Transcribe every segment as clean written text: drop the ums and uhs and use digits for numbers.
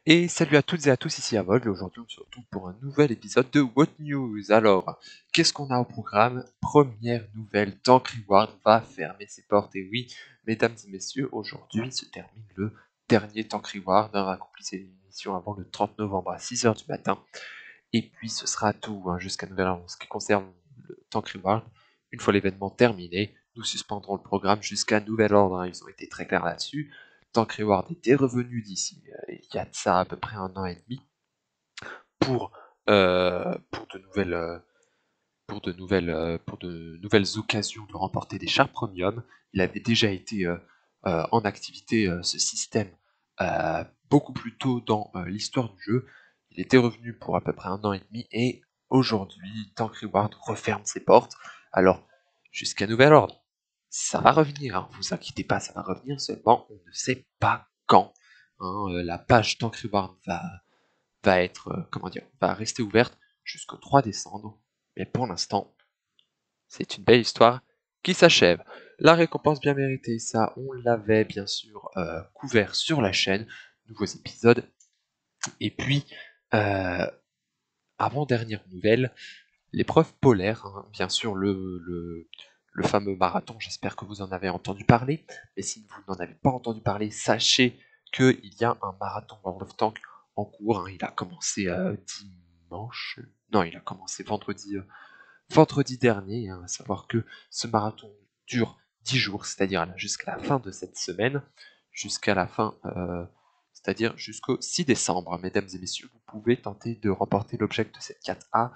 Et salut à toutes et à tous, ici Avol, et aujourd'hui on se retrouve pour un nouvel épisode de What News. Alors, qu'est-ce qu'on a au programme? Première nouvelle, Tank Reward va fermer ses portes, et oui, mesdames et messieurs, aujourd'hui se termine le dernier Tank Reward, accomplissez l'émission avant le 30 novembre à 6h du matin, et puis ce sera tout, jusqu'à nouvel ordre. En ce qui concerne le Tank Reward, une fois l'événement terminé, nous suspendrons le programme jusqu'à nouvel ordre, ils ont été très clairs là-dessus. Tank Reward était revenu d'ici il y a de ça à peu près 1 an et demi pour, pour de nouvelles pour de nouvelles occasions de remporter des chars premium. Il avait déjà été en activité ce système beaucoup plus tôt dans l'histoire du jeu. Il était revenu pour à peu près 1 an et demi et aujourd'hui Tank Reward referme ses portes. Alors jusqu'à nouvel ordre, ça va revenir, hein, vous inquiétez pas, ça va revenir, seulement on ne sait pas quand. La page Tank Reward va être, va rester ouverte jusqu'au 3 décembre. Mais pour l'instant, c'est une belle histoire qui s'achève. La récompense bien méritée, ça, on l'avait bien sûr couvert sur la chaîne. Nouveaux épisodes. Et puis, euh, avant-dernière nouvelle, l'épreuve polaire, bien sûr le fameux marathon, j'espère que vous en avez entendu parler. Mais si vous n'en avez pas entendu parler, sachez qu'il y a un marathon World of Tanks en cours. Il a commencé dimanche. Non, il a commencé vendredi dernier, à savoir que ce marathon dure 10 jours, c'est-à-dire jusqu'à la fin de cette semaine, jusqu'à la fin, c'est-à-dire jusqu'au 6 décembre. Mesdames et messieurs, vous pouvez tenter de remporter l'object de cette 4A,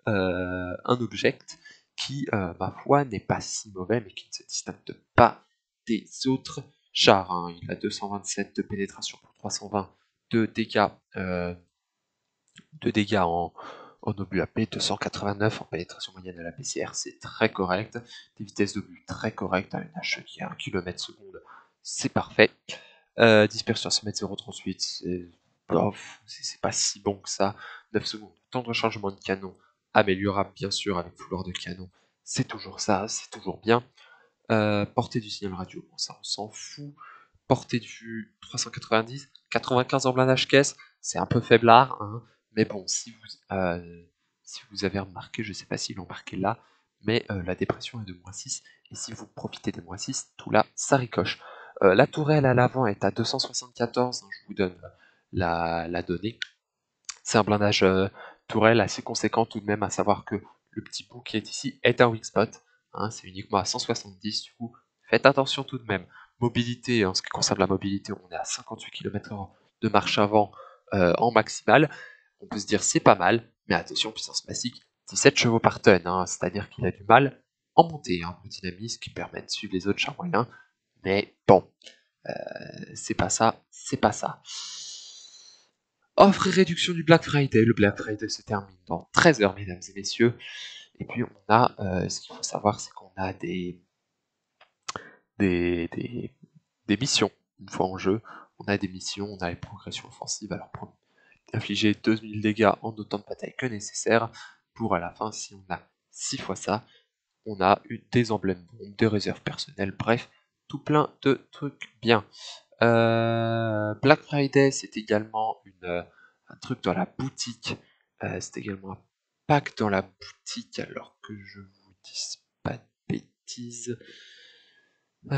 un object qui, ma foi, n'est pas si mauvais, mais qui ne se distingue pas des autres chars. Il a 227 de pénétration pour 320 de dégâts, en obus AP, 289 en pénétration moyenne à la PCR, c'est très correct. Des vitesses d'obus très correctes, une HE qui est à 1 km seconde, c'est parfait. Dispersion à 0,38 c'est pas si bon que ça. 9 secondes, temps de rechargement de canon, améliorable bien sûr avec fouloir de canon, c'est toujours ça, c'est toujours bien. Portée du signal radio, bon ça on s'en fout. Portée de vue 390, 95 en blindage caisse, c'est un peu faiblard, mais bon, si vous avez remarqué, je ne sais pas s'ils l'ont marqué là, mais la dépression est de -6, et si vous profitez des -6, tout là, ça ricoche. La tourelle à l'avant est à 274, je vous donne la donnée. C'est un blindage tourelle assez conséquent tout de même, à savoir que le petit bout qui est ici est un weak spot, c'est uniquement à 170, du coup, faites attention tout de même. Mobilité, en ce qui concerne la mobilité, on est à 58 km/h de marche avant en maximal. On peut se dire c'est pas mal, mais attention, puissance massique, 17 chevaux par tonne, c'est-à-dire qu'il a du mal en montée, le dynamisme qui permet de suivre les autres chars moyens, mais bon, c'est pas ça, c'est pas ça. Offre et réduction du Black Friday. Le Black Friday se termine dans 13 heures, mesdames et messieurs. Et puis on a, ce qu'il faut savoir, c'est qu'on a des, des, des missions. Une fois en jeu, on a des missions, on a les progressions offensives. Alors pour infliger 2000 dégâts en autant de batailles que nécessaire, pour à la fin, si on a 6 fois ça, on a des emblèmes bombes, des réserves personnelles, bref, tout plein de trucs bien. Black Friday, c'est également un truc dans la boutique. C'est également un pack dans la boutique, alors que je vous dise pas de bêtises.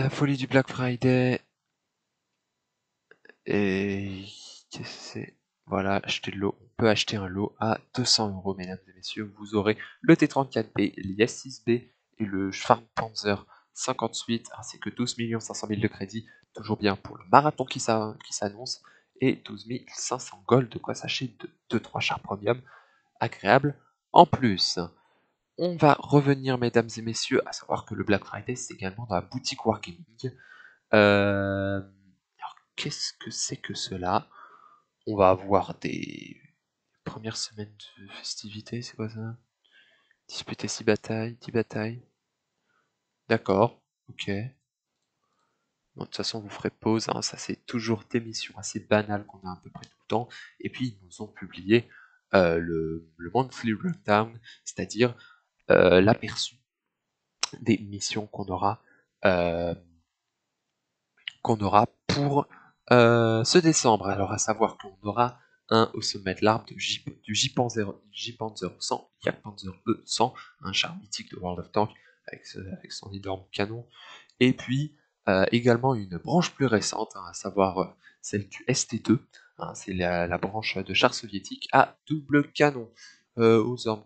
Folie du Black Friday. Et qu'est-ce que c'est? Voilà, acheter le lot. On peut acheter un lot à 200 €, mesdames et messieurs. Vous aurez le T34B, l'IS-6B et le Schwarzenpanzer 58, ainsi que 12 500 000 de crédit. Toujours bien pour le marathon qui s'annonce. Et 12 500 gold, de quoi s'acheter 2-3 chars premium agréables en plus. On va revenir, mesdames et messieurs, à savoir que le Black Friday, c'est également dans la boutique Wargaming. Alors, qu'est-ce que c'est que cela? On va avoir des premières semaines de festivités, c'est quoi ça? Disputer 6 batailles, 10 batailles. D'accord, ok. Bon, de toute façon, vous ferez pause, ça c'est toujours des missions assez banales qu'on a à peu près tout le temps. Et puis, ils nous ont publié le Monthly Rundown, c'est-à-dire l'aperçu des missions euh, qu'on aura pour Ce décembre, alors à savoir qu'on aura un au sommet de l'arbre du J-Panzer 100, Yak Panzer E100, un char mythique de World of Tanks avec son énorme canon, et puis également une branche plus récente, hein, à savoir celle du ST2, hein, c'est la branche de chars soviétiques à double canon, aux armes.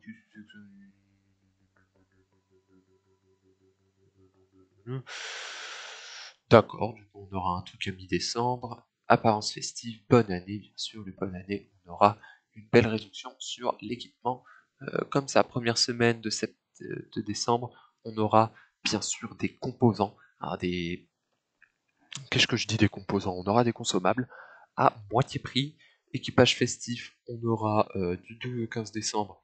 D'accord, du coup on aura un truc à mi-décembre. Apparence festive, bonne année, bien sûr, le bonne année, on aura une belle réduction sur l'équipement. Comme ça, première semaine de décembre, on aura bien sûr des composants, hein, qu'est-ce que je dis des composants? On aura des consommables à moitié prix. Équipage festif, on aura du 2 au 15 décembre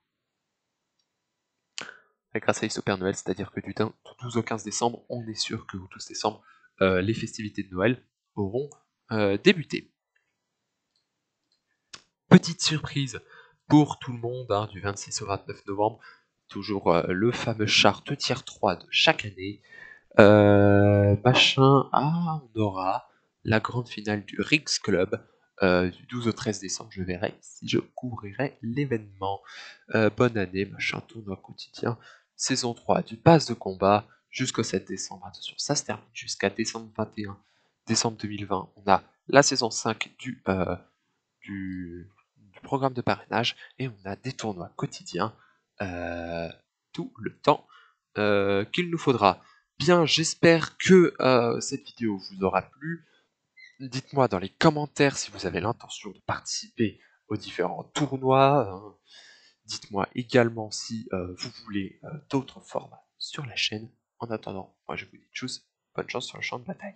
grâce à Père Noël, c'est-à-dire que du 12 au 15 décembre, on est sûr que au 12 décembre, les festivités de Noël auront débuté. Petite surprise pour tout le monde, hein, du 26 au 29 novembre, toujours le fameux char de tier 3 de chaque année. On aura la grande finale du Rix Club du 12 au 13 décembre. Je verrai si je couvrirai l'événement. Bonne année, machin, tournoi quotidien. Saison 3 du pass de combat jusqu'au 7 décembre. Attention, ça se termine jusqu'à décembre 21. Décembre 2020, on a la saison 5 du programme de parrainage et on a des tournois quotidiens tout le temps qu'il nous faudra. Bien, j'espère que cette vidéo vous aura plu. Dites-moi dans les commentaires si vous avez l'intention de participer aux différents tournois. Hein. Dites-moi également si vous voulez d'autres formats sur la chaîne. En attendant, moi je vous dis tchuss, bonne chance sur le champ de bataille.